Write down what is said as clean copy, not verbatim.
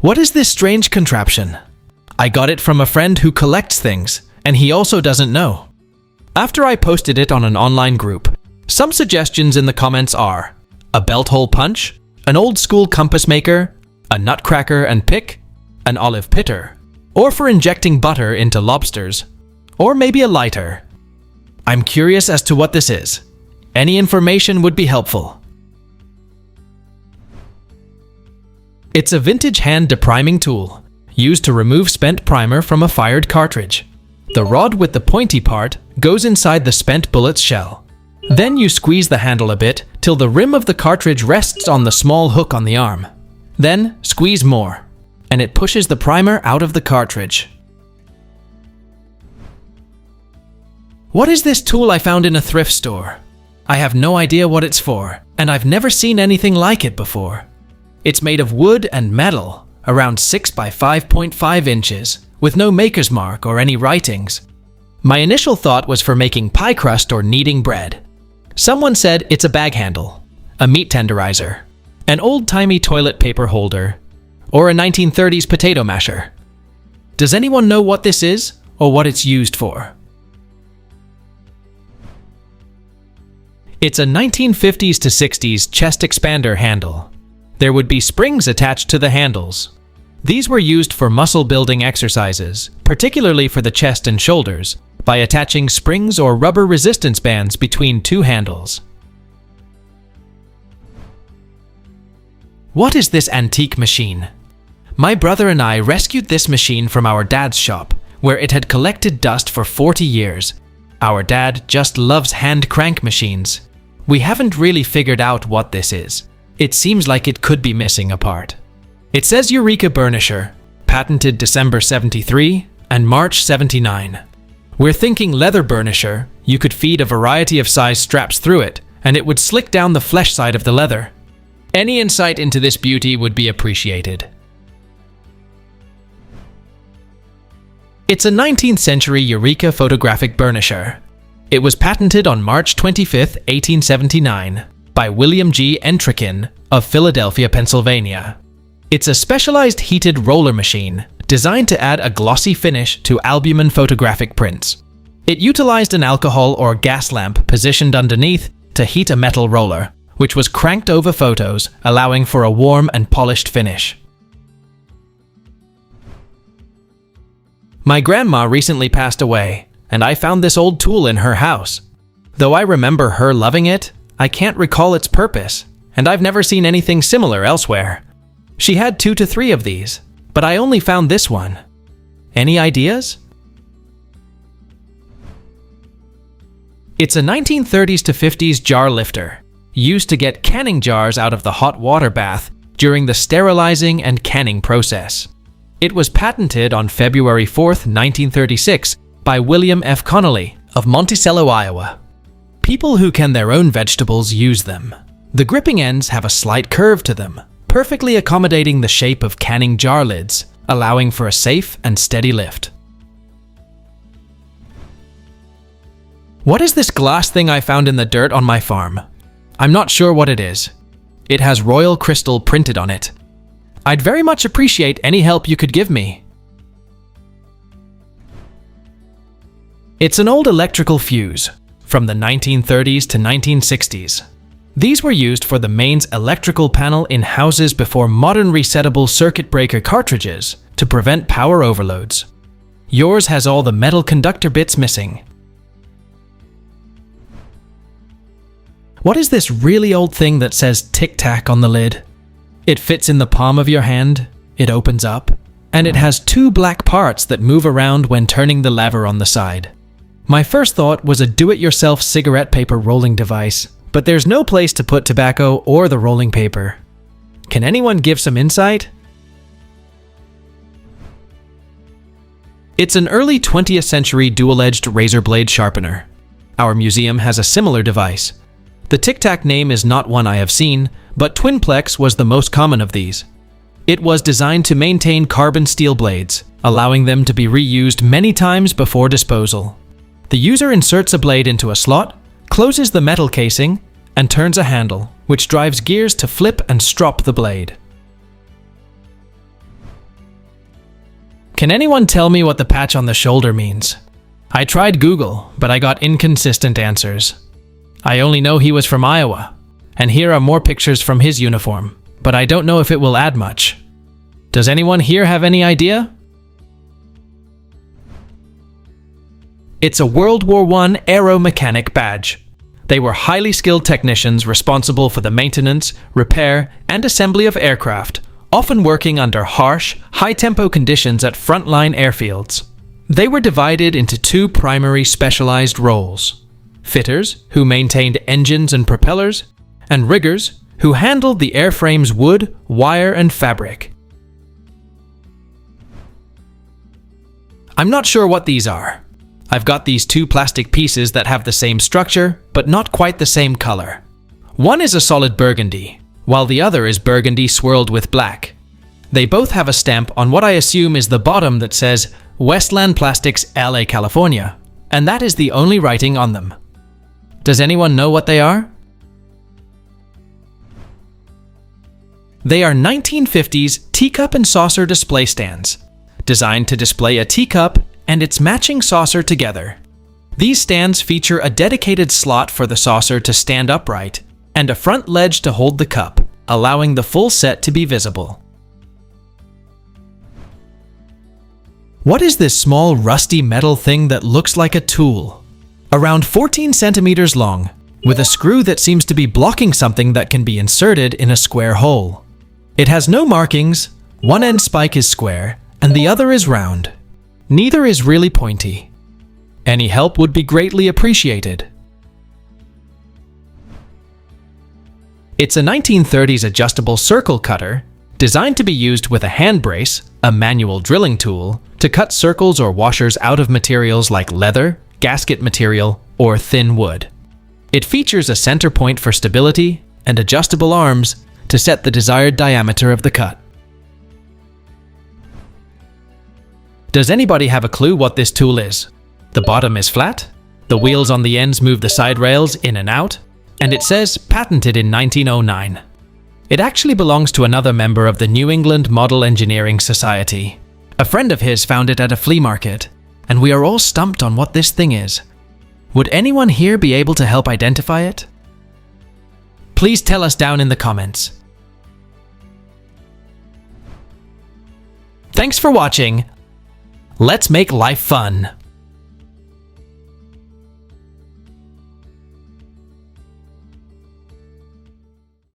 What is this strange contraption? I got it from a friend who collects things, and he also doesn't know. After I posted it on an online group, some suggestions in the comments are a belt hole punch, an old school compass maker, a nutcracker and pick, an olive pitter, or for injecting butter into lobsters, or maybe a lighter. I'm curious as to what this is. Any information would be helpful. It's a vintage hand depriming tool, used to remove spent primer from a fired cartridge. The rod with the pointy part goes inside the spent bullet's shell. Then you squeeze the handle a bit till the rim of the cartridge rests on the small hook on the arm. Then squeeze more, and it pushes the primer out of the cartridge. What is this tool I found in a thrift store? I have no idea what it's for, and I've never seen anything like it before. It's made of wood and metal, around 6 by 5.5 inches, with no maker's mark or any writings. My initial thought was for making pie crust or kneading bread. Someone said it's a bag handle, a meat tenderizer, an old-timey toilet paper holder, or a 1930s potato masher. Does anyone know what this is or what it's used for? It's a 1950s to 60s chest expander handle. There would be springs attached to the handles. These were used for muscle building exercises, particularly for the chest and shoulders, by attaching springs or rubber resistance bands between two handles. What is this antique machine? My brother and I rescued this machine from our dad's shop, where it had collected dust for 40 years. Our dad just loves hand crank machines. We haven't really figured out what this is. It seems like it could be missing a part. It says Eureka burnisher, patented December 73 and March 79. We're thinking leather burnisher. You could feed a variety of size straps through it, and it would slick down the flesh side of the leather. Any insight into this beauty would be appreciated. It's a 19th century Eureka photographic burnisher. It was patented on March 25, 1879, by William G. Entrikin of Philadelphia, Pennsylvania. It's a specialized heated roller machine designed to add a glossy finish to albumin photographic prints. It utilized an alcohol or gas lamp positioned underneath to heat a metal roller, which was cranked over photos, allowing for a warm and polished finish. My grandma recently passed away, and I found this old tool in her house. Though I remember her loving it, I can't recall its purpose, and I've never seen anything similar elsewhere. She had 2 to 3 of these, but I only found this one. Any ideas? It's a 1930s to 50s jar lifter, used to get canning jars out of the hot water bath during the sterilizing and canning process. It was patented on February 4, 1936 by William F. Connolly of Monticello, Iowa. People who can their own vegetables use them. The gripping ends have a slight curve to them, perfectly accommodating the shape of canning jar lids, allowing for a safe and steady lift. What is this glass thing I found in the dirt on my farm? I'm not sure what it is. It has royal crystal printed on it. I'd very much appreciate any help you could give me. It's an old electrical fuse from the 1930s to 1960s. These were used for the mains electrical panel in houses before modern resettable circuit breaker cartridges to prevent power overloads. Yours has all the metal conductor bits missing. What is this really old thing that says tic-tac on the lid? It fits in the palm of your hand, it opens up, and it has 2 black parts that move around when turning the lever on the side. My first thought was a do-it-yourself cigarette paper rolling device, but there's no place to put tobacco or the rolling paper. Can anyone give some insight? It's an early 20th century dual-edged razor blade sharpener. Our museum has a similar device. The tic-tac name is not one I have seen, but Twinplex was the most common of these. It was designed to maintain carbon steel blades, allowing them to be reused many times before disposal. The user inserts a blade into a slot, closes the metal casing, and turns a handle, which drives gears to flip and strop the blade. Can anyone tell me what the patch on the shoulder means? I tried Google, but I got inconsistent answers. I only know he was from Iowa, and here are more pictures from his uniform, but I don't know if it will add much. Does anyone here have any idea? It's a World War I aeromechanic badge. They were highly skilled technicians responsible for the maintenance, repair, and assembly of aircraft, often working under harsh, high-tempo conditions at frontline airfields. They were divided into two primary specialized roles: fitters, who maintained engines and propellers, and riggers, who handled the airframe's wood, wire, and fabric. I'm not sure what these are. I've got these two plastic pieces that have the same structure, but not quite the same color. One is a solid burgundy, while the other is burgundy swirled with black. They both have a stamp on what I assume is the bottom that says Westland Plastics, LA, California, and that is the only writing on them. Does anyone know what they are? They are 1950s teacup and saucer display stands, designed to display a teacup and its matching saucer together. These stands feature a dedicated slot for the saucer to stand upright and a front ledge to hold the cup, allowing the full set to be visible. What is this small rusty metal thing that looks like a tool? Around 14 centimeters long, with a screw that seems to be blocking something that can be inserted in a square hole. It has no markings, one end spike is square, and the other is round. Neither is really pointy. Any help would be greatly appreciated. It's a 1930s adjustable circle cutter designed to be used with a hand brace, a manual drilling tool, to cut circles or washers out of materials like leather, gasket material, or thin wood. It features a center point for stability and adjustable arms to set the desired diameter of the cut. Does anybody have a clue what this tool is? The bottom is flat, the wheels on the ends move the side rails in and out, and it says patented in 1909. It actually belongs to another member of the New England Model Engineering Society. A friend of his found it at a flea market, and we are all stumped on what this thing is. Would anyone here be able to help identify it? Please tell us down in the comments. Thanks for watching. Let's make life fun.